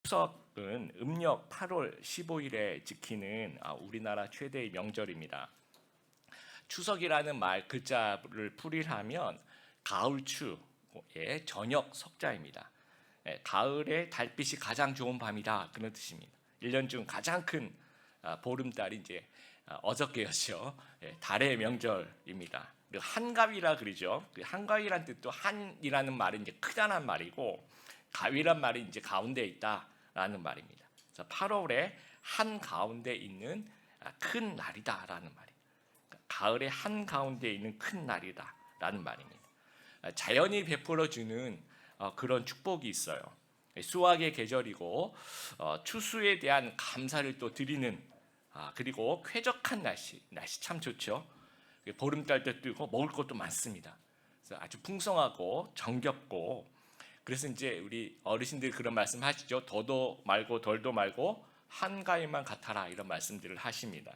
추석은 음력 8월 15일에 지키는 우리나라 최대의 명절입니다. 추석이라는 말 글자를 풀이하면 가을추의 저녁 석자입니다. 가을에 달빛이 가장 좋은 밤이다 그런 뜻입니다. 1년 중 가장 큰 보름달이 이제 어저께였죠. 달의 명절입니다. 그리고 한가위라 그러죠. 그 한가위란 뜻도 한이라는 말은 이제 크다는 말이고 가위란 말이 이제 가운데 있다라는 말입니다. 그래서 8월에 한 가운데 있는 큰 날이다라는 말이에요. 가을의 한 가운데 있는 큰 날이다라는 말입니다. 자연이 베풀어 주는 그런 축복이 있어요. 수확의 계절이고 추수에 대한 감사를 또 드리는 그리고 쾌적한 날씨 참 좋죠. 보름달도 뜨고 먹을 것도 많습니다. 그래서 아주 풍성하고 정겹고 그래서 이제 우리 어르신들이 그런 말씀하시죠. 더도 말고 덜도 말고 한가위만 같아라 이런 말씀들을 하십니다.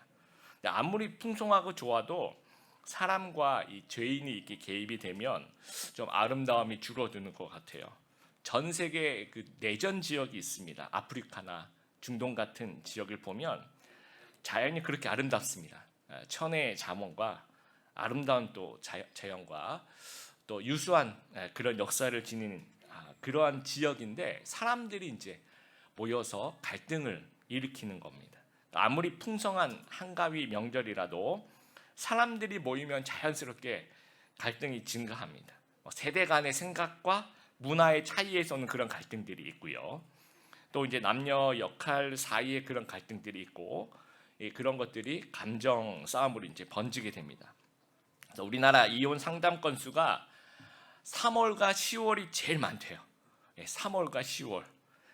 아무리 풍성하고 좋아도 사람과 이 죄인이 이렇게 개입이 되면 좀 아름다움이 줄어드는 것 같아요. 전 세계 그 내전 지역이 있습니다. 아프리카나 중동 같은 지역을 보면 자연이 그렇게 아름답습니다. 천혜의 자원과 아름다운 또 자연과 또 유수한 그런 역사를 지니는 그러한 지역인데 사람들이 이제 모여서 갈등을 일으키는 겁니다. 아무리 풍성한 한가위 명절이라도 사람들이 모이면 자연스럽게 갈등이 증가합니다. 세대 간의 생각과 문화의 차이에서는 그런 갈등들이 있고요. 또 이제 남녀 역할 사이에 그런 갈등들이 있고 그런 것들이 감정 싸움으로 이제 번지게 됩니다. 우리나라 이혼 상담 건수가 3월과 10월이 제일 많대요. 3월과 10월.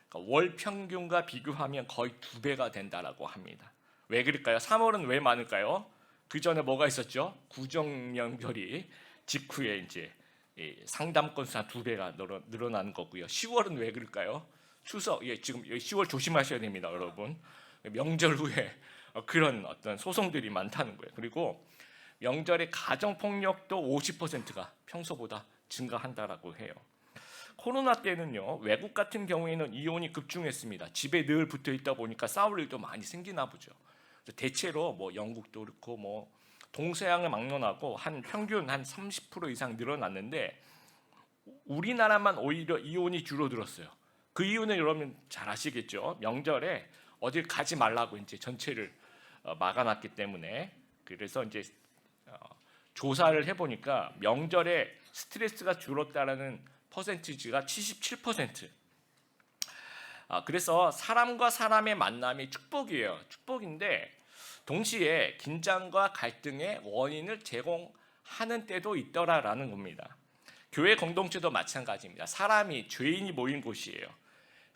그러니까 월 평균과 비교하면 거의 2배가 된다라고 합니다. 왜 그럴까요? 3월은 왜 많을까요? 그 전에 뭐가 있었죠? 구정명절이 직후에 이제 상담 건수 한 2배가 늘어나는 거고요. 10월은 왜 그럴까요? 추석, 지금 10월 조심하셔야 됩니다, 여러분. 명절 후에 그런 어떤 소송들이 많다는 거예요. 그리고 명절에 가정 폭력도 50%가 평소보다 증가한다라고 해요. 코로나 때는요, 외국 같은 경우에는 이혼이 급증했습니다. 집에 늘 붙어 있다 보니까 싸울 일도 많이 생기나 보죠. 대체로 뭐 영국도 그렇고 뭐 동서양을 막론하고 한 평균 한 30% 이상 늘어났는데 우리나라만 오히려 이혼이 줄어들었어요. 그 이유는 여러분 잘 아시겠죠? 명절에 어딜 가지 말라고 이제 전체를 막아놨기 때문에. 그래서 이제 조사를 해보니까 명절에 스트레스가 줄었다라는 퍼센티지가 77%. 그래서 사람과 사람의 만남이 축복이에요. 축복인데 동시에 긴장과 갈등의 원인을 제공하는 때도 있더라라는 겁니다. 교회 공동체도 마찬가지입니다. 사람이 죄인이 모인 곳이에요.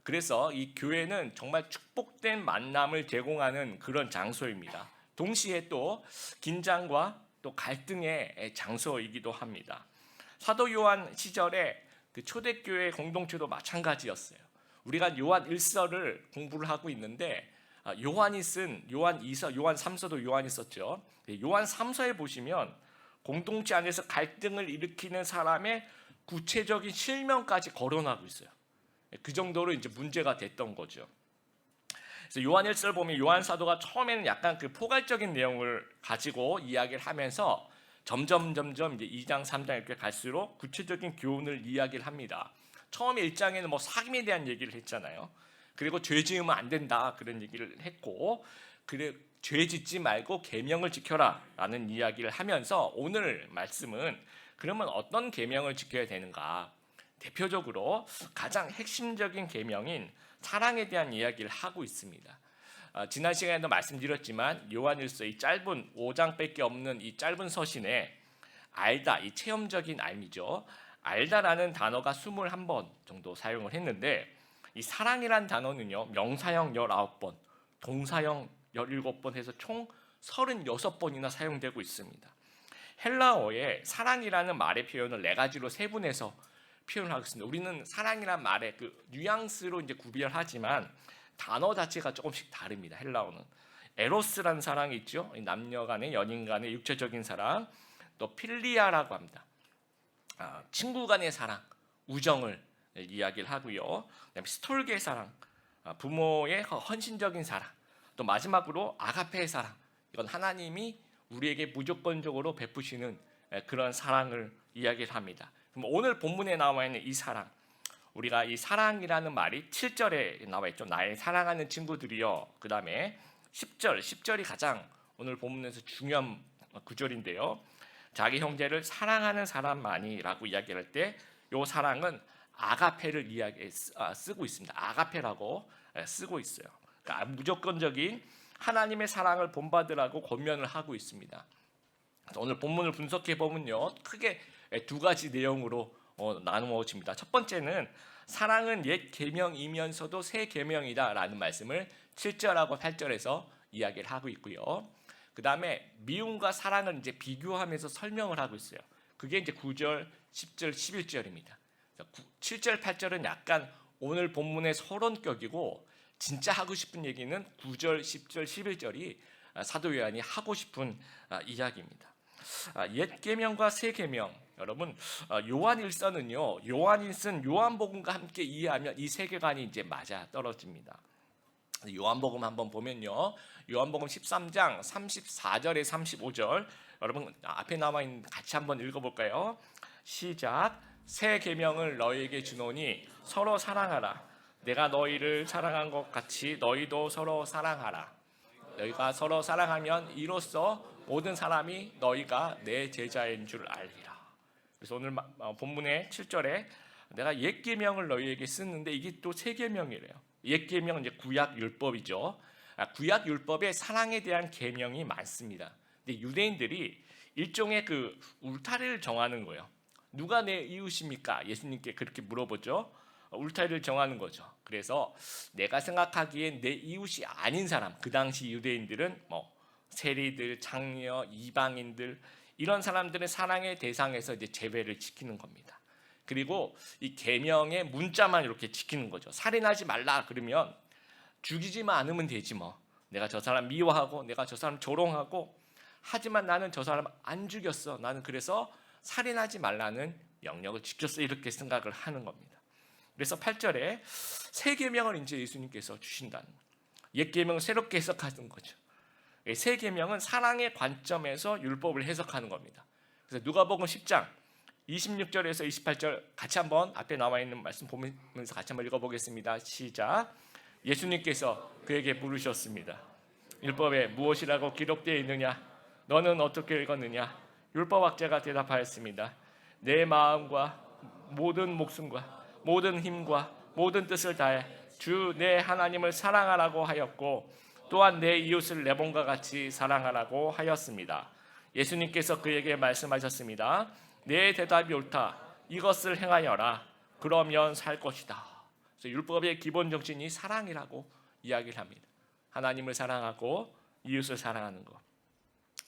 그래서 이 교회는 정말 축복된 만남을 제공하는 그런 장소입니다. 동시에 또 긴장과 또 갈등의 장소이기도 합니다. 사도 요한 시절에 그 초대교회 공동체도 마찬가지였어요. 우리가 요한 1서를 공부를 하고 있는데 요한이 쓴 요한 2서, 요한 3서도 요한이 썼죠. 요한 3서에 보시면 공동체 안에서 갈등을 일으키는 사람의 구체적인 실명까지 거론하고 있어요. 그 정도로 이제 문제가 됐던 거죠. 그래서 요한 1서를 보면 요한 사도가 처음에는 약간 그 포괄적인 내용을 가지고 이야기를 하면서 점점 이제 2장, 3장 이렇게 갈수록 구체적인 교훈을 이야기를 합니다. 처음에 1장에는 뭐 사귐에 대한 얘기를 했잖아요. 그리고 죄 지으면 안 된다 그런 얘기를 했고, 그래 죄 짓지 말고 계명을 지켜라라는 이야기를 하면서 오늘 말씀은 그러면 어떤 계명을 지켜야 되는가? 대표적으로 가장 핵심적인 계명인 사랑에 대한 이야기를 하고 있습니다. 지난 시간에도 말씀드렸지만 요한일서 이 짧은 5장밖에 없는 이 짧은 서신에 알다, 이 체험적인 알미죠. 알다라는 단어가 21번 정도 사용을 했는데 이 사랑이란 단어는요. 명사형 19번, 동사형 17번 해서 총 36번이나 사용되고 있습니다. 헬라어에 사랑이라는 말의 표현을 4가지로 세분해서 표현을 하고 있습니다. 우리는 사랑이란 말의 그 뉘앙스로 이제 구별하지만 단어 자체가 조금씩 다릅니다. 헬라어는 에로스라는 사랑이 있죠. 남녀 간의 연인 간의 육체적인 사랑, 또 필리아라고 합니다. 친구 간의 사랑, 우정을 이야기를 하고요. 그다음에 스톨게 사랑, 부모의 헌신적인 사랑, 또 마지막으로 아가페의 사랑. 이건 하나님이 우리에게 무조건적으로 베푸시는 그런 사랑을 이야기를 합니다. 그럼 오늘 본문에 나와 있는 이 사랑, 우리가 이 사랑이라는 말이 7절에 나와 있죠. 나의 사랑하는 친구들이여. 그 다음에 10절이 가장 오늘 본문에서 중요한 구절인데요. 자기 형제를 사랑하는 사람만이라고 이야기할 때 이 사랑은 아가페를 쓰고 있습니다. 아가페라고 쓰고 있어요. 그러니까 무조건적인 하나님의 사랑을 본받으라고 권면을 하고 있습니다. 오늘 본문을 분석해 보면요, 크게 두 가지 내용으로 나누어집니다. 첫 번째는 사랑은 옛 계명이면서도 새 계명이다라는 말씀을 7절하고 8절에서 이야기를 하고 있고요. 그 다음에 미움과 사랑을 이제 비교하면서 설명을 하고 있어요. 그게 이제 9절, 10절, 11절입니다. 7절, 8절은 약간 오늘 본문의 서론격이고 진짜 하고 싶은 얘기는 9절, 10절, 11절이 사도 요한이 하고 싶은 이야기입니다. 옛 계명과 새 계명, 여러분 요한일서는요, 요한이 쓴 요한복음과 함께 이해하면 이 세계관이 이제 맞아 떨어집니다. 요한복음 한번 보면요, 요한복음 13장 34절에 35절, 여러분 앞에 나와 있는 같이 한번 읽어볼까요? 시작. 새 계명을 너희에게 주노니 서로 사랑하라. 내가 너희를 사랑한 것 같이 너희도 서로 사랑하라. 너희가 서로 사랑하면 이로써 모든 사람이 너희가 내 제자인 줄 알리라. 그래서 오늘 본문의 7절에 내가 옛 계명을 너희에게 쓰는데 이게 또 새 계명이래요. 옛 계명은 이제 구약 율법이죠. 구약 율법에 사랑에 대한 계명이 많습니다. 근데 유대인들이 일종의 그 울타리를 정하는 거예요. 누가 내 이웃입니까? 예수님께 그렇게 물어보죠. 울타리를 정하는 거죠. 그래서 내가 생각하기엔 내 이웃이 아닌 사람, 그 당시 유대인들은 세리들, 장녀, 이방인들, 이런 사람들은 사랑의 대상에서 이제 제외를 지키는 겁니다. 그리고 이 계명의 문자만 이렇게 지키는 거죠. 살인하지 말라 그러면 죽이지만 않으면 되지 뭐. 내가 저 사람 미워하고 내가 저 사람 조롱하고 하지만 나는 저 사람 안 죽였어. 나는 그래서 살인하지 말라는 명령을 지켰어. 이렇게 생각을 하는 겁니다. 그래서 8절에 새 계명을 이제 예수님께서 주신다는 거예요. 옛 계명을 새롭게 해석하는 거죠. 새 계명은 사랑의 관점에서 율법을 해석하는 겁니다. 그래서 누가복음 10장 26절에서 28절 같이 한번 앞에 나와 있는 말씀 보면서 같이 한번 읽어보겠습니다. 시작. 예수님께서 그에게 물으셨습니다. 율법에 무엇이라고 기록되어 있느냐? 너는 어떻게 읽었느냐? 율법학자가 대답하였습니다. 내 마음과 모든 목숨과 모든 힘과 모든 뜻을 다해 주 내 하나님을 사랑하라고 하였고 또한 내 이웃을 내 몸과 같이 사랑하라고 하였습니다. 예수님께서 그에게 말씀하셨습니다. 내 대답이 옳다. 이것을 행하여라. 그러면 살 것이다. 그래서 율법의 기본 정신이 사랑이라고 이야기를 합니다. 하나님을 사랑하고 이웃을 사랑하는 것.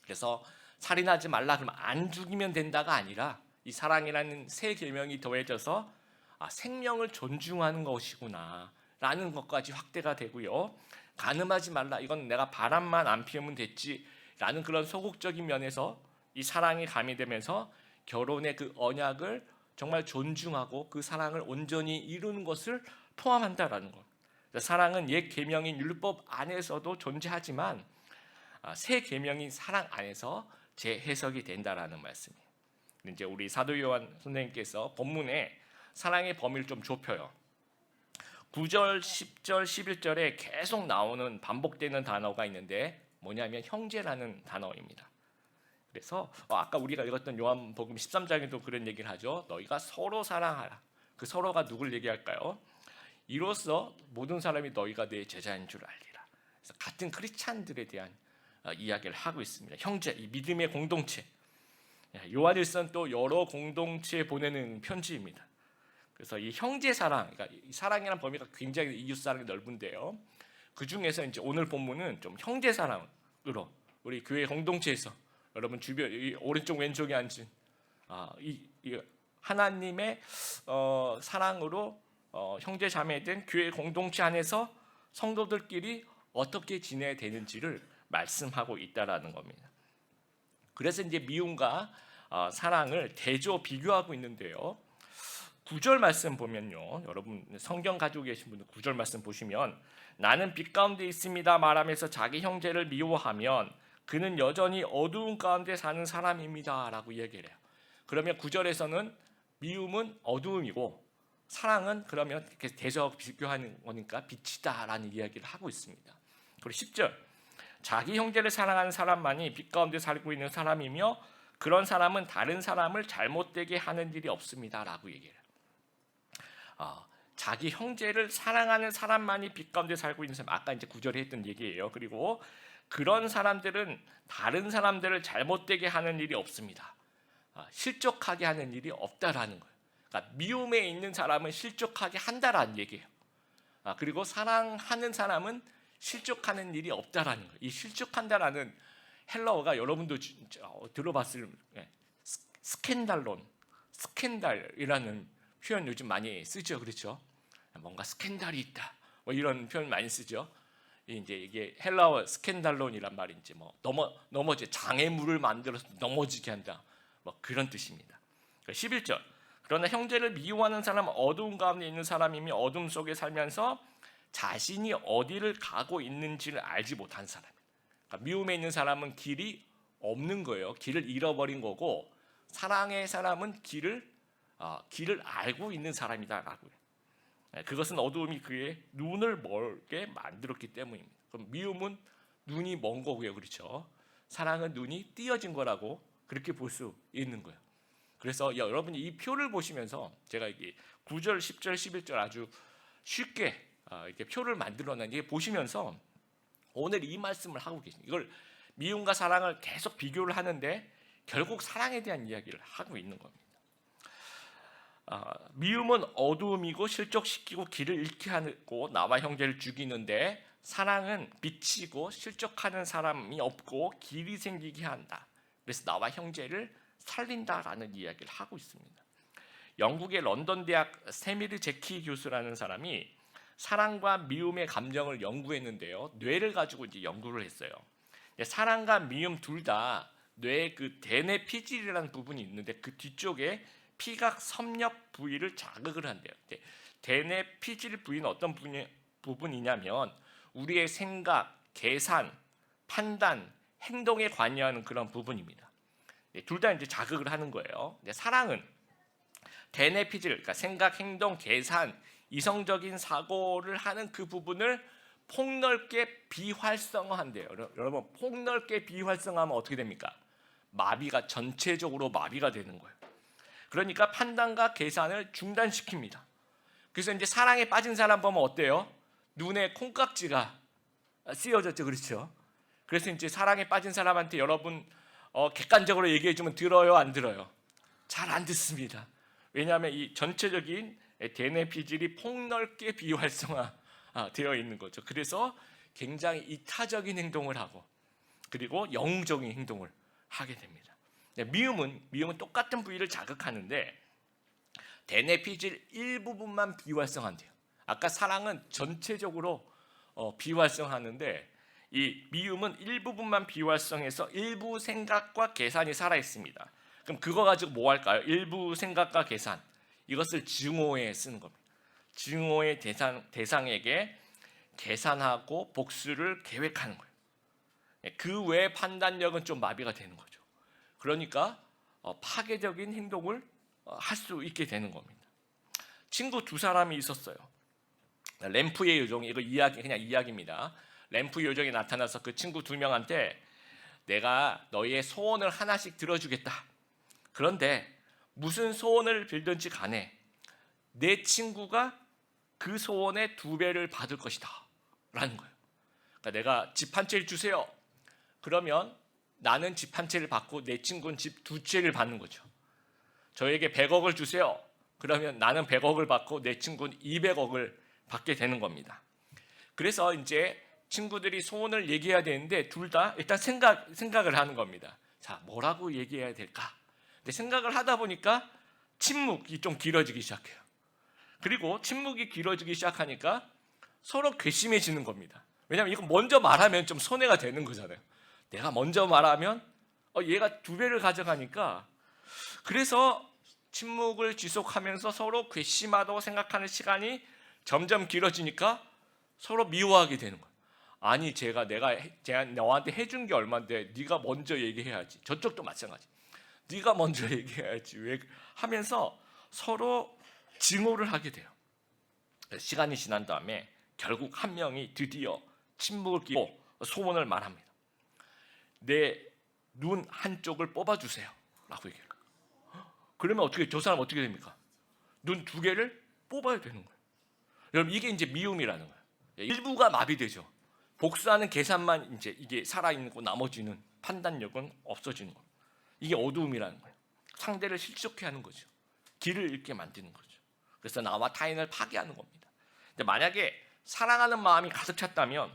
그래서 살인하지 말라 그러면 안 죽이면 된다가 아니라 이 사랑이라는 새 계명이 더해져서 생명을 존중하는 것이구나 라는 것까지 확대가 되고요. 간음하지 말라, 이건 내가 바람만 안 피우면 됐지 라는 그런 소극적인 면에서 이 사랑이 가미되면서 결혼의 그 언약을 정말 존중하고 그 사랑을 온전히 이루는 것을 포함한다라는 것. 사랑은 옛 계명인 율법 안에서도 존재하지만 새 계명인 사랑 안에서 재해석이 된다라는 말씀이에요. 이제 우리 사도 요한 선생님께서 본문에 사랑의 범위를 좀 좁혀요. 9절, 10절, 11절에 계속 나오는 반복되는 단어가 있는데 뭐냐면 형제라는 단어입니다. 그래서 아까 우리가 읽었던 요한복음 13장에도 그런 얘기를 하죠. 너희가 서로 사랑하라. 그 서로가 누굴 얘기할까요? 이로써 모든 사람이 너희가 내 제자인 줄 알리라. 그래서 같은 크리스찬들에 대한 이야기를 하고 있습니다. 형제, 이 믿음의 공동체. 요한일서는 또 여러 공동체에 보내는 편지입니다. 그래서 이 형제 사랑, 그러니까 이 사랑이라는 범위가 굉장히 이웃 사랑이 넓은데요. 그 중에서 이제 오늘 본문은 좀 형제 사랑으로 우리 교회 공동체에서 여러분 주변 오른쪽 왼쪽에 앉은 이 하나님의 사랑으로 형제 자매된 교회 공동체 안에서 성도들끼리 어떻게 지내야 되는지를 말씀하고 있다라는 겁니다. 그래서 이제 미움과 사랑을 대조 비교하고 있는데요. 9절 말씀 보면요, 여러분 성경 가지고 계신 분들 9절 말씀 보시면 나는 빛 가운데 있습니다 말하면서 자기 형제를 미워하면 그는 여전히 어두운 가운데 사는 사람입니다 라고 얘기를 해요. 그러면 9절에서는 미움은 어두움이고 사랑은 그러면 이렇게 대적 비교하는 거니까 빛이다라는 이야기를 하고 있습니다. 그리고 10절 자기 형제를 사랑하는 사람만이 빛 가운데 살고 있는 사람이며 그런 사람은 다른 사람을 잘못되게 하는 일이 없습니다라고 얘기해요. 자기 형제를 사랑하는 사람만이 빛 가운데 살고 있는 사람, 아까 이제 9절에 했던 얘기예요. 그리고 그런 사람들은 다른 사람들을 잘못되게 하는 일이 없습니다. 실족하게 하는 일이 없다라는 거예요. 그러니까 미움에 있는 사람은 실족하게 한다라는 얘기예요. 그리고 사랑하는 사람은 실족하는 일이 없다라는 거예요. 이 실족한다라는 헬라어가 여러분도 들어봤을 스캔달이라는 표현 요즘 많이 쓰죠, 그렇죠? 뭔가 스캔달이 있다, 뭐 이런 표현 많이 쓰죠. 이제 이게 헬라어 스캔달론이란 말이 이제 뭐 넘어지 장애물을 만들어서 넘어지게 한다, 뭐 그런 뜻입니다. 11절 그러나 형제를 미워하는 사람은 어두운 가운데 있는 사람이며 어둠 속에 살면서 자신이 어디를 가고 있는지를 알지 못한 사람. 그러니까 미움에 있는 사람은 길이 없는 거예요. 길을 잃어버린 거고 사랑의 사람은 길을 알고 있는 사람이다라고 해요. 그것은 어두움이 그의 눈을 멀게 만들었기 때문입니다. 그럼 미움은 눈이 먼 거고요, 그렇죠? 사랑은 눈이 띄어진 거라고 그렇게 볼 수 있는 거예요. 그래서 여러분이 이 표를 보시면서 제가 이게 9절, 10절, 11절 아주 쉽게 이렇게 표를 만들어낸 게 보시면서 오늘 이 말씀을 하고 계십니다. 이걸 미움과 사랑을 계속 비교를 하는데 결국 사랑에 대한 이야기를 하고 있는 겁니다. 미움은 어두움이고 실족시키고 길을 잃게 하고 나와 형제를 죽이는데 사랑은 빛이고 실족하는 사람이 없고 길이 생기게 한다. 그래서 나와 형제를 살린다라는 이야기를 하고 있습니다. 영국의 런던 대학 세미르 제키 교수라는 사람이 사랑과 미움의 감정을 연구했는데요. 뇌를 가지고 이제 연구를 했어요. 사랑과 미움 둘 다 뇌의 그 대뇌 피질이라는 부분이 있는데 그 뒤쪽에 피각 섬nhập 부위를 자극을 한대요. 대뇌 피질 부위는 어떤 부분이냐면 우리의 생각, 계산, 판단, 행동에 관여하는 그런 부분입니다. 둘 다 이제 자극을 하는 거예요. 사랑은 대뇌 피질, 그러니까 생각, 행동, 계산, 이성적인 사고를 하는 그 부분을 폭넓게 비활성화한대요. 여러분, 폭넓게 비활성화하면 어떻게 됩니까? 마비가 전체적으로 마비가 되는 거예요. 그러니까 판단과 계산을 중단시킵니다. 그래서 이제 사랑에 빠진 사람 보면 어때요? 눈에 콩깍지가 씌어졌죠, 그렇죠? 그래서 이제 사랑에 빠진 사람한테 여러분 객관적으로 얘기해주면 들어요, 안 들어요? 잘 안 듣습니다. 왜냐하면 이 전체적인 대뇌 피질이 폭넓게 비활성화 되어 있는 거죠. 그래서 굉장히 이타적인 행동을 하고 그리고 영웅적인 행동을 하게 됩니다. 미움은 똑같은 부위를 자극하는데 대뇌 피질 일부분만 비활성화돼요. 아까 사랑은 전체적으로 비활성화하는데 이 미움은 일부분만 비활성해서 일부 생각과 계산이 살아 있습니다. 그럼 그거 가지고 뭐 할까요? 일부 생각과 계산, 이것을 증오에 쓰는 겁니다. 증오의 대상에게 계산하고 복수를 계획하는 거예요. 그 외의 판단력은 좀 마비가 되는 거죠. 그러니까 파괴적인 행동을 할 수 있게 되는 겁니다. 친구 두 사람이 있었어요. 램프의 요정이, 이거 그냥 이야기입니다. 램프의 요정이 나타나서 그 친구 두 명한테 내가 너희의 소원을 하나씩 들어주겠다. 그런데 무슨 소원을 빌든지 간에 내 친구가 그 소원의 2배를 받을 것이다 라는 거예요. 그러니까 내가 집 한 채를 주세요. 그러면 나는 집 한 채를 받고 내 친구는 집 2채를 받는 거죠. 저에게 100억을 주세요. 그러면 나는 100억을 받고 내 친구는 200억을 받게 되는 겁니다. 그래서 이제 친구들이 소원을 얘기해야 되는데 둘 다 일단 생각을 하는 겁니다. 자, 뭐라고 얘기해야 될까? 근데 생각을 하다 보니까 침묵이 좀 길어지기 시작해요. 그리고 침묵이 길어지기 시작하니까 서로 괘씸해지는 겁니다. 왜냐하면 이거 먼저 말하면 좀 손해가 되는 거잖아요. 내가 먼저 말하면 얘가 2배를 가져가니까, 그래서 침묵을 지속하면서 서로 괘씸하다고 생각하는 시간이 점점 길어지니까 서로 미워하게 되는 거예요. 아니 제가 너한테 해준 게 얼마인데 네가 먼저 얘기해야지. 저쪽도 마찬가지. 네가 먼저 얘기해야지. 왜 하면서 서로 증오를 하게 돼요. 시간이 지난 다음에 결국 한 명이 드디어 침묵을 끼고 소원을 말합니다. 내 눈 한쪽을 뽑아주세요 라고 얘기해요. 그러면 저 사람 어떻게 됩니까? 눈 2개를 뽑아야 되는 거예요. 여러분 이게 이제 미움이라는 거예요. 일부가 마비되죠. 복수하는 계산만 이제 이게 살아있는 거, 나머지는 판단력은 없어지는 거예요. 이게 어두움이라는 거예요. 상대를 실족해 하는 거죠. 길을 잃게 만드는 거죠. 그래서 나와 타인을 파괴하는 겁니다. 근데 만약에 사랑하는 마음이 가득 찼다면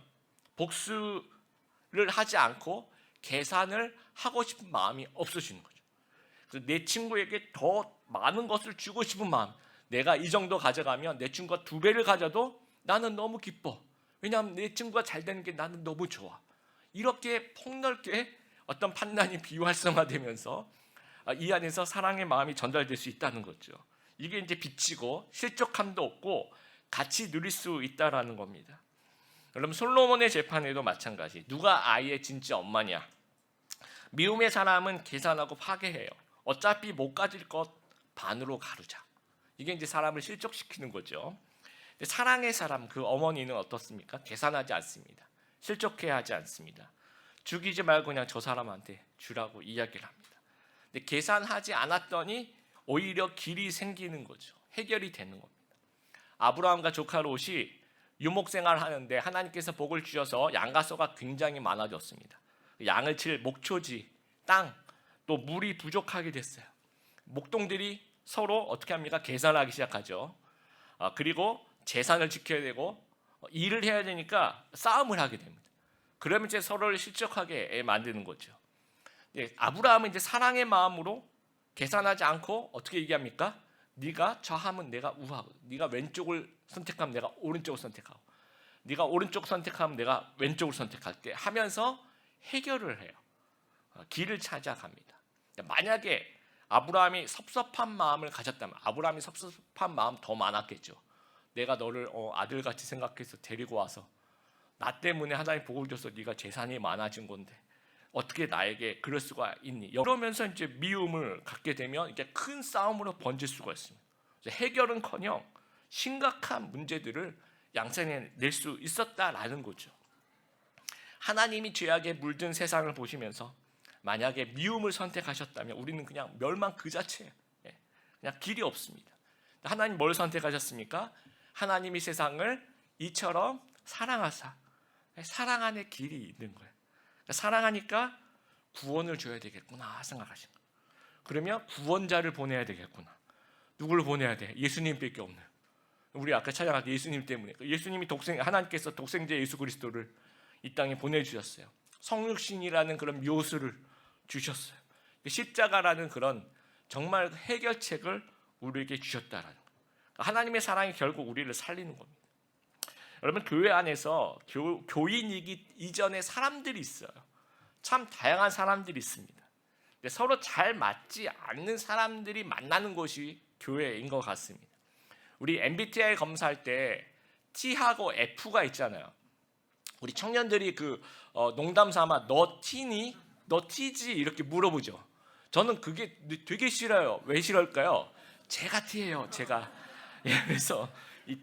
복수를 하지 않고 계산을 하고 싶은 마음이 없어지는 거죠. 그래서 내 친구에게 더 많은 것을 주고 싶은 마음, 내가 이 정도 가져가면 내 친구가 2배를 가져도 나는 너무 기뻐. 왜냐하면 내 친구가 잘 되는 게 나는 너무 좋아. 이렇게 폭넓게 어떤 판단이 비활성화되면서 이 안에서 사랑의 마음이 전달될 수 있다는 거죠. 이게 이제 비치고 실족함도 없고 같이 누릴 수 있다라는 겁니다. 여러분 솔로몬의 재판에도 마찬가지. 누가 아이의 진짜 엄마냐? 미움의 사람은 계산하고 파괴해요. 어차피 못 가질 것 반으로 가르자. 이게 이제 사람을 실족시키는 거죠. 근데 사랑의 사람 그 어머니는 어떻습니까? 계산하지 않습니다. 실족해야 하지 않습니다. 죽이지 말고 그냥 저 사람한테 주라고 이야기를 합니다. 근데 계산하지 않았더니 오히려 길이 생기는 거죠. 해결이 되는 겁니다. 아브라함과 조카 롯이 유목생활을 하는데 하나님께서 복을 주셔서 양과 소가 굉장히 많아졌습니다. 양을 칠 목초지, 땅, 또 물이 부족하게 됐어요. 목동들이 서로 어떻게 합니까? 계산하기 시작하죠. 그리고 재산을 지켜야 되고 일을 해야 되니까 싸움을 하게 됩니다. 그러면 이제 서로를 실족하게 만드는 거죠. 아브라함은 이제 사랑의 마음으로 계산하지 않고 어떻게 얘기합니까? 네가 좌하면 내가 우하고, 네가 왼쪽을 선택하면 내가 오른쪽을 선택하고, 네가 오른쪽 선택하면 내가 왼쪽을 선택할게 하면서 해결을 해요. 길을 찾아갑니다. 만약에 아브라함이 섭섭한 마음을 가졌다면, 아브라함이 섭섭한 마음 더 많았겠죠. 내가 너를 아들같이 생각해서 데리고 와서 나 때문에 하나님 복을 줘서 네가 재산이 많아진 건데 어떻게 나에게 그럴 수가 있니? 그러면서 이제 미움을 갖게 되면 이게 큰 싸움으로 번질 수가 있습니다. 해결은커녕 심각한 문제들을 양산해낼 수 있었다라는 거죠. 하나님이 죄악에 물든 세상을 보시면서 만약에 미움을 선택하셨다면 우리는 그냥 멸망 그 자체예요. 그냥 길이 없습니다. 하나님 뭘 선택하셨습니까? 하나님이 세상을 이처럼 사랑하사, 사랑 안에 길이 있는 거예요. 사랑하니까 구원을 줘야 되겠구나 생각하신 거예요. 그러면 구원자를 보내야 되겠구나. 누구를 보내야 돼? 예수님밖에 없는. 우리 아까 찬양한 예수님 때문에, 예수님이 하나님께서 독생자 예수 그리스도를 이 땅에 보내주셨어요. 성육신이라는 그런 묘수를 주셨어요. 십자가라는 그런 정말 해결책을 우리에게 주셨다라는 거예요. 하나님의 사랑이 결국 우리를 살리는 겁니다. 여러분 교회 안에서 교인이기 이전에 사람들이 있어요. 참 다양한 사람들이 있습니다. 서로 잘 맞지 않는 사람들이 만나는 곳이 교회인 것 같습니다. 우리 MBTI 검사할 때 T하고 F가 있잖아요. 우리 청년들이 농담 삼아 너 T니? 너 T지? 이렇게 물어보죠. 저는 그게 되게 싫어요. 왜 싫을까요? 제가 T예요. 제가. 그래서 이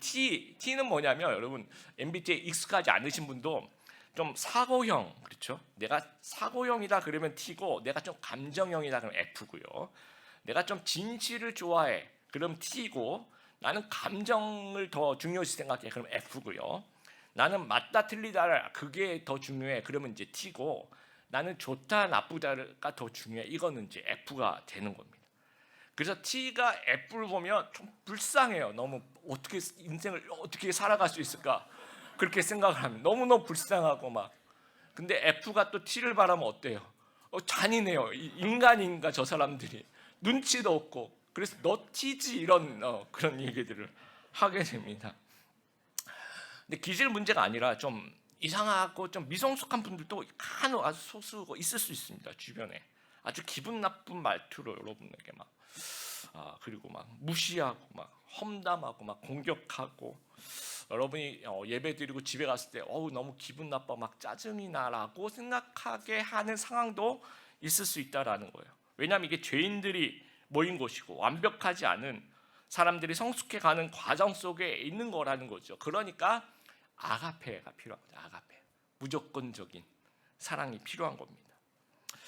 T는 뭐냐면 여러분 MBTI 익숙하지 않으신 분도 좀 사고형, 그렇죠? 내가 사고형이다 그러면 T고, 내가 좀 감정형이다 그러면 F고요. 내가 좀 진실을 좋아해 그럼 T고, 나는 감정을 더 중요시 생각해 그럼 F고요. 나는 맞다 틀리다를 그게 더 중요해 그러면 이제 T고, 나는 좋다 나쁘다가 더 중요해 이거는 이제 F가 되는 겁니다. 그래서 T가 F를 보면 좀 불쌍해요. 너무 어떻게 인생을 어떻게 살아갈 수 있을까 그렇게 생각을 하면 너무너무 불쌍하고 막. 근데 F가 또 T를 바라면 어때요? 잔인해요. 인간인가 저 사람들이. 눈치도 없고. 그래서 너 T지 이런 그런 얘기들을 하게 됩니다. 근데 기질 문제가 아니라 좀 이상하고 좀 미성숙한 분들도 간혹 아주 소수 있을 수 있습니다. 주변에 아주 기분 나쁜 말투로 여러분에게 막 그리고 막 무시하고 막 험담하고 막 공격하고 여러분이 예배 드리고 집에 갔을 때 너무 기분 나빠 막 짜증이 나라고 생각하게 하는 상황도 있을 수 있다라는 거예요. 왜냐하면 이게 죄인들이 모인 곳이고 완벽하지 않은 사람들이 성숙해 가는 과정 속에 있는 거라는 거죠. 그러니까 아가페가 필요한 거죠. 아가페, 무조건적인 사랑이 필요한 겁니다.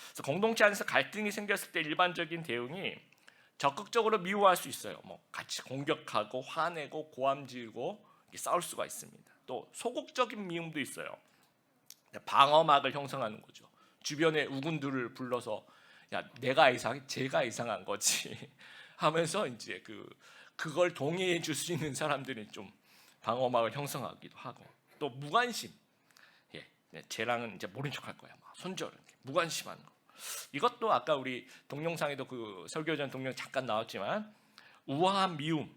그래서 공동체 안에서 갈등이 생겼을 때 일반적인 대응이 적극적으로 미워할 수 있어요. 뭐 같이 공격하고 화내고 고함지르고 싸울 수가 있습니다. 또 소극적인 미움도 있어요. 방어막을 형성하는 거죠. 주변의 우군들을 불러서 야 내가 이상해, 제가 이상한 거지 하면서 이제 그걸 동의해 줄 수 있는 사람들이 좀 방어막을 형성하기도 하고, 또 무관심, 쟤랑은 이제 모른 척할 거야, 막 손절, 무관심하는 거. 이것도 아까 우리 동영상에도 그 설교전 동영 잠깐 나왔지만 우아한 미움,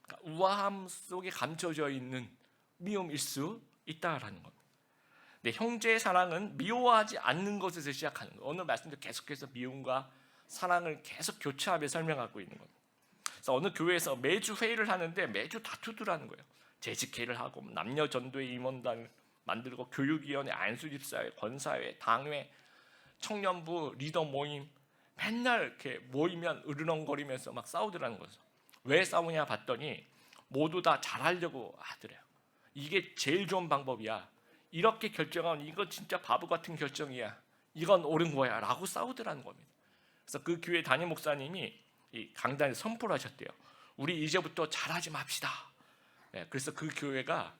그러니까 우아함 속에 감춰져 있는 미움일 수 있다라는 겁니다. 근데 형제의 사랑은 미워하지 않는 것에서 시작하는 거예요. 오늘 말씀도 계속해서 미움과 사랑을 계속 교차하며 설명하고 있는 겁니다. 그래서 어느 교회에서 매주 회의를 하는데 매주 다투더라는 거예요. 재직회를 하고 남녀 전도회 임원단을 만들고 교육위원회, 안수집사회, 권사회, 당회, 청년부 리더 모임, 맨날 이렇게 모이면 으르렁거리면서 막 싸우더라는 거죠. 왜 싸우냐 봤더니 모두 다 잘하려고 하더래요. 이게 제일 좋은 방법이야. 이렇게 결정하면 이거 진짜 바보 같은 결정이야. 이건 옳은 거야 라고 싸우더라는 겁니다. 그래서 그 교회 담임 목사님이 이 강단에 선포를 하셨대요. 우리 이제부터 잘하지 맙시다. 그래서 그 교회가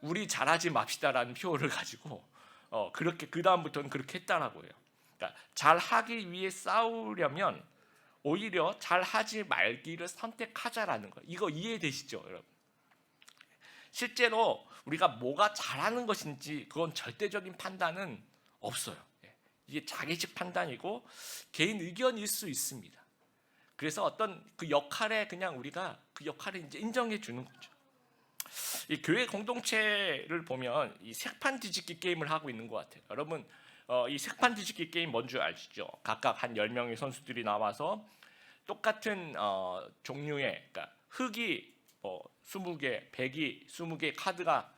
우리 잘하지 맙시다라는 표어를 가지고 그렇게 그 다음부터는 그렇게 했다라고 해요. 그러니까 잘하기 위해 싸우려면 오히려 잘하지 말기를 선택하자라는 거예요. 이거 이해되시죠, 여러분? 실제로 우리가 뭐가 잘하는 것인지 그건 절대적인 판단은 없어요. 이게 자기식 판단이고 개인 의견일 수 있습니다. 그래서 어떤 그 역할에 그냥 우리가 그 역할을 이제 인정해 주는 거죠. 이 교회 공동체를 보면 이 색판 뒤집기 게임을 하고 있는 것 같아요. 여러분 이 색판 뒤집기 게임 뭔지 아시죠? 각각 한 10명의 선수들이 나와서 똑같은 종류의, 그러니까 흙이 20개, 백이 20개 카드가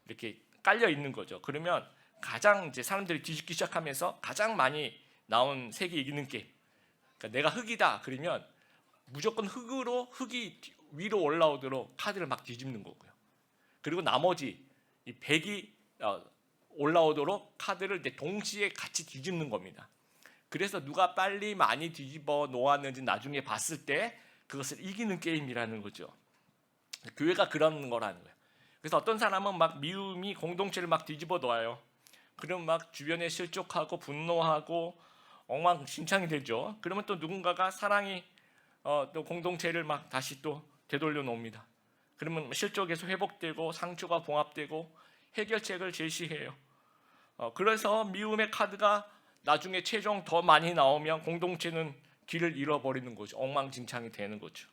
이렇게 깔려 있는 거죠. 그러면 가장 이제 사람들이 뒤집기 시작하면서 가장 많이 나온 색이 이기는 게임. 그러니까 내가 흙이다 그러면 무조건 흙이 위로 올라오도록 카드를 막 뒤집는 거고요. 그리고 나머지 이 백이 올라오도록 카드를 동시에 같이 뒤집는 겁니다. 그래서 누가 빨리 많이 뒤집어 놓았는지 나중에 봤을 때 그것을 이기는 게임이라는 거죠. 교회가 그런 거라는 거예요. 그래서 어떤 사람은 막 미움이 공동체를 막 뒤집어 놓아요. 그럼 막 주변에 실족하고 분노하고 엉망진창이 되죠. 그러면 또 누군가가 사랑이 또 공동체를 막 다시 또 되돌려 놓습니다. 그러면 실족에서 회복되고 상처가 봉합되고 해결책을 제시해요. 그래서 미움의 카드가 나중에 최종 더 많이 나오면 공동체는 길을 잃어버리는 거죠. 엉망진창이 되는 거죠.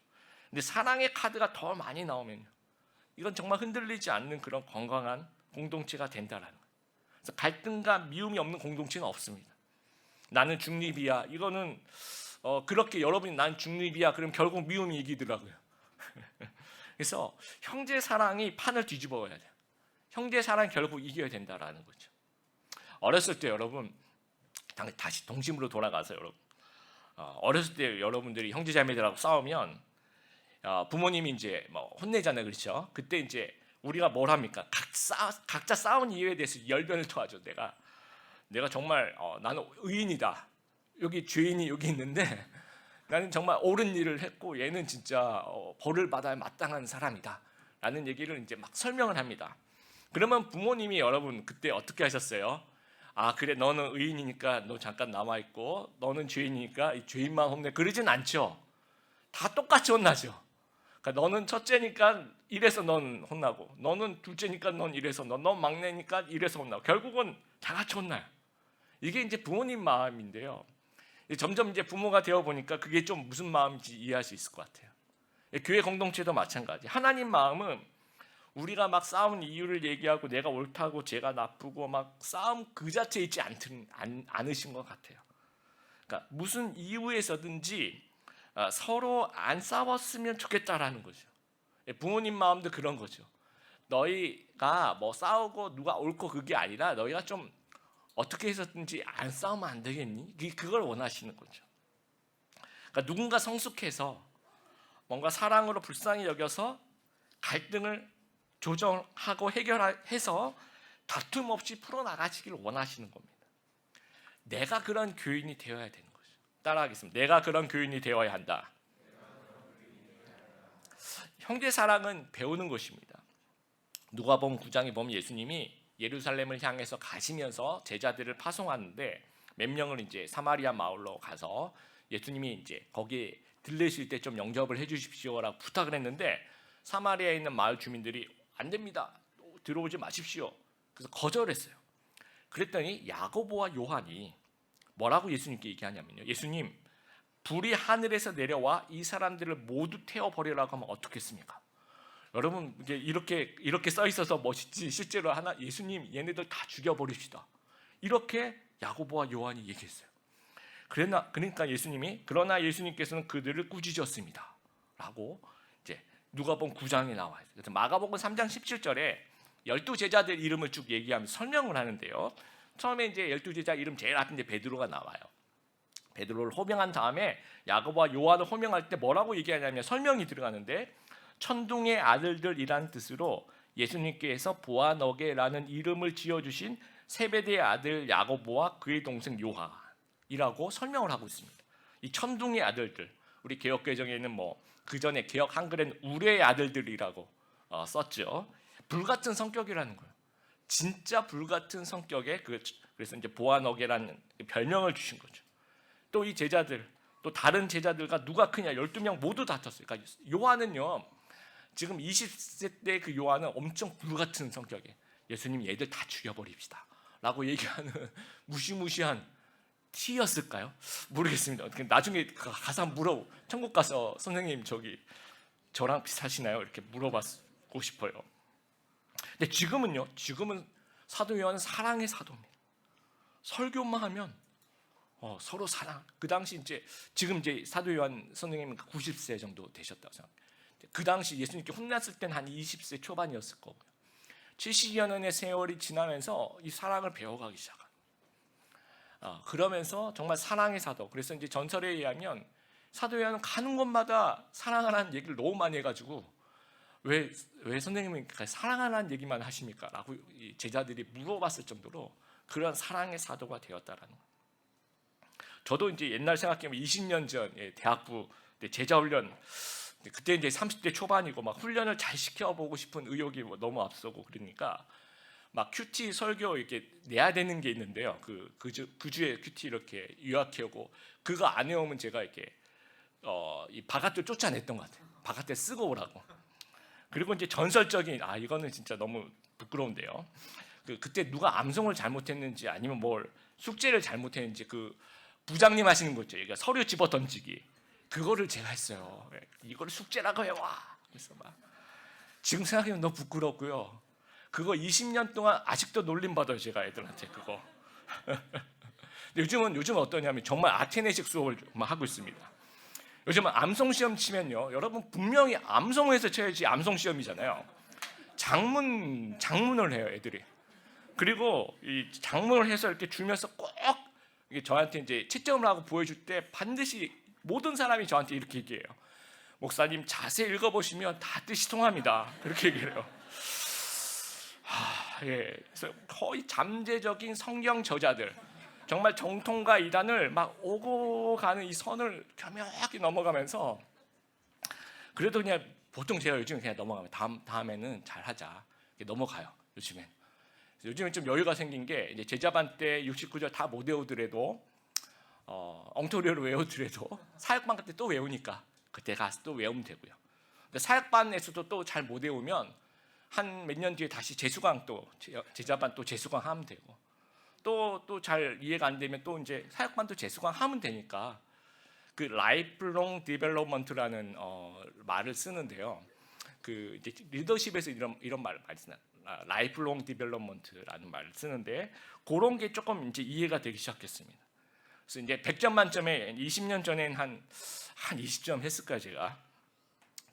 근데 사랑의 카드가 더 많이 나오면 이건 정말 흔들리지 않는 그런 건강한 공동체가 된다라는 거예요. 그래서 갈등과 미움이 없는 공동체는 없습니다. 나는 중립이야. 이거는 그렇게 여러분이 난 중립이야. 그럼 결국 미움이 이기더라고요. 그래서 형제 사랑이 판을 뒤집어야 돼요. 형제 사랑 결국 이겨야 된다라는 거죠. 어렸을 때 여러분 다시 동심으로 돌아가서 여러분 어렸을 때 여러분들이 형제자매들하고 싸우면 부모님이 이제 뭐 혼내잖아요, 그렇죠? 그때 이제 우리가 뭘 합니까? 각자 싸운 이유에 대해서 열변을 토하죠. 내가 정말 나는 의인이다. 여기 죄인이 여기 있는데 나는 정말 옳은 일을 했고 얘는 진짜 벌을 받아야 마땅한 사람이다. 라는 얘기를 이제 막 설명을 합니다. 그러면 부모님이 여러분 그때 어떻게 하셨어요? 아 그래 너는 의인이니까 너 잠깐 남아있고 너는 죄인이니까 이 죄인만 혼내. 그러진 않죠. 다 똑같이 혼나죠. 그러니까 너는 첫째니까 이래서 넌 혼나고 너는 둘째니까 넌 이래서 넌 막내니까 이래서 혼나고 결국은 다 같이 혼나요. 이게 이제 부모님 마음인데요. 점점 이제 부모가 되어 보니까 그게 좀 무슨 마음인지 이해할 수 있을 것 같아요. 교회 공동체도 마찬가지. 하나님 마음은 우리가 막 싸운 이유를 얘기하고 내가 옳다고 제가 나쁘고 막 싸움 그 자체에 있지 않으신 것 같아요. 그러니까 무슨 이유에서든지 서로 안 싸웠으면 좋겠다라는 거죠. 부모님 마음도 그런 거죠. 너희가 뭐 싸우고 누가 옳고 그게 아니라 너희가 좀 어떻게 해서든지 안 싸우면 안 되겠니? 그걸 원하시는 거죠. 그러니까 누군가 성숙해서 뭔가 사랑으로 불쌍히 여겨서 갈등을 조정하고 해결해서 다툼 없이 풀어나가시기를 원하시는 겁니다. 내가 그런 교인이 되어야 되는 거죠. 따라하겠습니다. 내가 그런 교인이 되어야 한다. 형제 사랑은 배우는 것입니다. 누가복음 9장에 보면 예수님이 예루살렘을 향해서 가시면서 제자들을 파송하는데 몇 명을 이제 사마리아 마을로 가서 예수님이 이제 거기에 들르실 때 좀 영접을 해주십시오라고 부탁을 했는데 사마리아에 있는 마을 주민들이 안 됩니다. 들어오지 마십시오. 그래서 거절했어요. 그랬더니 야고보와 요한이 뭐라고 예수님께 얘기하냐면요. 예수님, 불이 하늘에서 내려와 이 사람들을 모두 태워버리라고 하면 어떻겠습니까? 여러분 이게 이렇게 써 있어서 멋있지 실제로 하나 예수님 얘네들 다 죽여버립시다. 이렇게 야고보와 요한이 얘기했어요. 그러니까 예수님이 그러나 예수님께서는 그들을 꾸짖었습니다. 라고 이제 누가복음 9장에 나와 있어요. 그래서 마가복음 3장 17절에 12제자들 이름을 쭉 얘기하면서 설명을 하는데요. 처음에 이제 12제자 이름 제일 앞에 베드로가 나와요. 베드로를 호명한 다음에 야고보와 요한을 호명할 때 뭐라고 얘기하냐면 설명이 들어가는데 천둥의 아들들이라는 뜻으로 예수님께서 보아너게라는 이름을 지어주신 세베대의 아들 야고보와 그의 동생 요한이라고 설명을 하고 있습니다. 이 천둥의 아들들, 우리 개역개정에는 뭐 그 전에 개역 한글에는 우레의 아들들이라고 썼죠. 불같은 성격이라는 거예요. 진짜 불같은 성격에 그래서 이제 보아너게라는 별명을 주신 거죠. 또 이 제자들, 또 다른 제자들과 누가 크냐 12명 모두 다퉜어요. 그러니까 요한은요. 지금 20세 때 그 요한은 엄청 불같은 성격에 예수님 얘들 다 죽여버립시다 라고 얘기하는 무시무시한 T였을까요? 모르겠습니다. 나중에 가서 한번 천국 가서 선생님 저랑 비슷하시나요? 이렇게 물어보고 싶어요. 근데 지금은 사도 요한은 사랑의 사도입니다. 설교만 하면 서로 사랑. 그 당시 지금 사도 요한 선생님은 90세 정도 되셨다고 생각합니다. 그 당시 예수님께 혼났을 때는 한 20세 초반이었을 거고요. 70여 년의 세월이 지나면서 이 사랑을 배워가기 시작합니다. 그러면서 정말 사랑의 사도. 그래서 이제 전설에 의하면 사도 요한은 가는 곳마다 사랑하라는 얘기를 너무 많이 해가지고 왜 선생님은 사랑하라는 얘기만 하십니까? 라고 제자들이 물어봤을 정도로 그런 사랑의 사도가 되었다라는 거예요. 저도 이제 옛날 생각해보면 20년 전 대학부 제자훈련 그때 이제 30대 초반이고 막 훈련을 잘 시켜보고 싶은 의욕이 너무 앞서고 그러니까 막 큐티 설교 이렇게 내야 되는 게 있는데요. 그 주에 큐티 이렇게 유학해오고 그거 안 해오면 제가 이렇게 이 바깥을 쫓아냈던 것 같아요. 바깥에 쓰고 오라고. 그리고 이제 전설적인 이거는 진짜 너무 부끄러운데요. 그때 누가 암송을 잘못했는지 아니면 뭘 숙제를 잘못했는지 그 부장님 하시는 거 있죠. 그러니까 서류 집어 던지기. 그거를 제가 했어요. 이걸 숙제라고 해와. 그래서 막 지금 생각하면 너무 부끄럽고요. 그거 20년 동안 아직도 놀림 받아요. 제가 애들한테 그거. 요즘은 어떠냐면 정말 아테네식 수업을 하고 있습니다. 요즘은 암송 시험 치면요. 여러분 분명히 암송해서 쳐야지 암송 시험이잖아요. 장문을 해요, 애들이. 그리고 이 장문을 해서 이렇게 주면서 꼭 저한테 이제 채점을 하고 보여줄 때 반드시 모든 사람이 저한테 이렇게 얘기해요. 목사님 자세히 읽어보시면 다 뜻이 통합니다. 그렇게 얘기해요. 그래서 거의 잠재적인 성경 저자들, 정말 정통과 이단을 막 오고 가는 이 선을 교묘하게 넘어가면서 그래도 그냥 보통 제가 요즘 그냥 넘어가면 다음에는 잘하자 넘어가요. 요즘엔 좀 여유가 생긴 게 이제 제자반 때 69절 다 못 외우더라도 엉터리로 외우더라도 사역반 때 또 외우니까 그때 가서 또 외우면 되고요. 근데 사역반에서도 또 잘 못 외우면 한 몇 년 뒤에 다시 재수강 또 제자반 또 재수강 하면 되고 또 잘 이해가 안 되면 또 이제 사역반도 재수강 하면 되니까 그 라이프롱 디벨롭먼트라는 말을 쓰는데요. 그 이제 리더십에서 이런 말을 많이 쓰나 라이프롱 디벨롭먼트라는 말을 쓰는데 그런 게 조금 이제 이해가 되기 시작했습니다. 그래서 이제 100점 만점에 20년 전엔 한 20점 했을까요, 제가.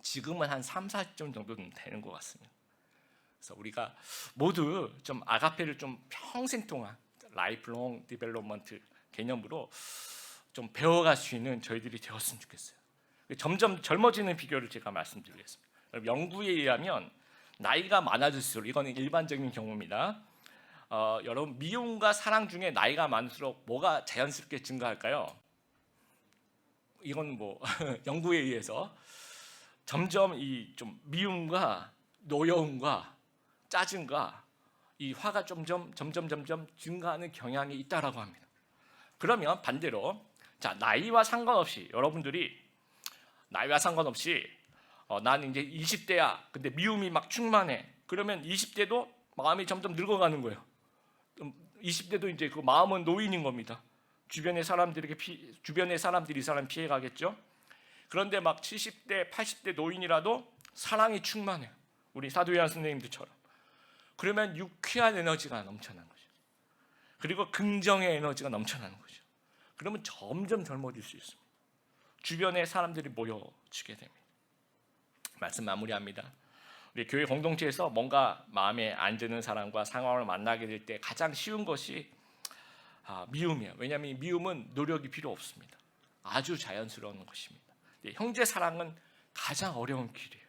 지금은 한 3, 40점 정도는 되는 것 같습니다. 그래서 우리가 모두 좀 아가페를 좀 평생 동안 라이프롱 디벨롭먼트 개념으로 좀 배워갈 수 있는 저희들이 되었으면 좋겠어요. 점점 젊어지는 비결을 제가 말씀드리겠습니다. 연구에 의하면 나이가 많아질수록, 이거는 일반적인 경우입니다. 여러분, 미움과 사랑 중에 나이가 많을수록 뭐가 자연스럽게 증가할까요? 이건 뭐 연구에 의해서 점점 이 좀 미움과 노여움과 짜증과 이 화가 점점 증가하는 경향이 있다라고 합니다. 그러면 반대로 자, 나이와 상관없이 여러분들이 나이와 상관없이 나는 이제 20대야. 근데 미움이 막 충만해. 그러면 20대도 마음이 점점 늙어가는 거예요. 20대도 이제 그 마음은 노인인 겁니다. 주변의 사람들이 이 사람 피해가겠죠. 그런데 막 70대, 80대 노인이라도 사랑이 충만해요. 우리 사도요한 선생님들처럼. 그러면 유쾌한 에너지가 넘쳐나는 거죠. 그리고 긍정의 에너지가 넘쳐나는 거죠. 그러면 점점 젊어질 수 있습니다. 주변에 사람들이 모여지게 됩니다. 말씀 마무리합니다. 우리 교회 공동체에서 뭔가 마음에 안 드는 사람과 상황을 만나게 될 때 가장 쉬운 것이 미움이에요. 왜냐하면 미움은 노력이 필요 없습니다. 아주 자연스러운 것입니다. 형제 사랑은 가장 어려운 길이에요.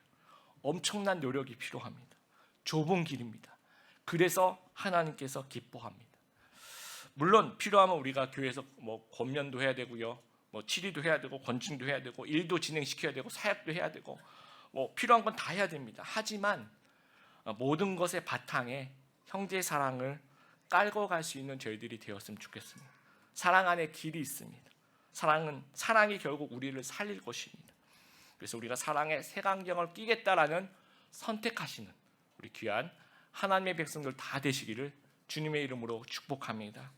엄청난 노력이 필요합니다. 좁은 길입니다. 그래서 하나님께서 기뻐합니다. 물론 필요하면 우리가 교회에서 뭐 권면도 해야 되고요, 뭐 치리도 해야 되고 권징도 해야 되고 일도 진행시켜야 되고 사역도 해야 되고 뭐 필요한 건 다 해야 됩니다. 하지만 모든 것의 바탕에 형제 사랑을 깔고 갈 수 있는 저희들이 되었으면 좋겠습니다. 사랑 안에 길이 있습니다. 사랑이 결국 우리를 살릴 것입니다. 그래서 우리가 사랑의 색안경을 끼겠다라는 선택하시는 우리 귀한 하나님의 백성들 다 되시기를 주님의 이름으로 축복합니다.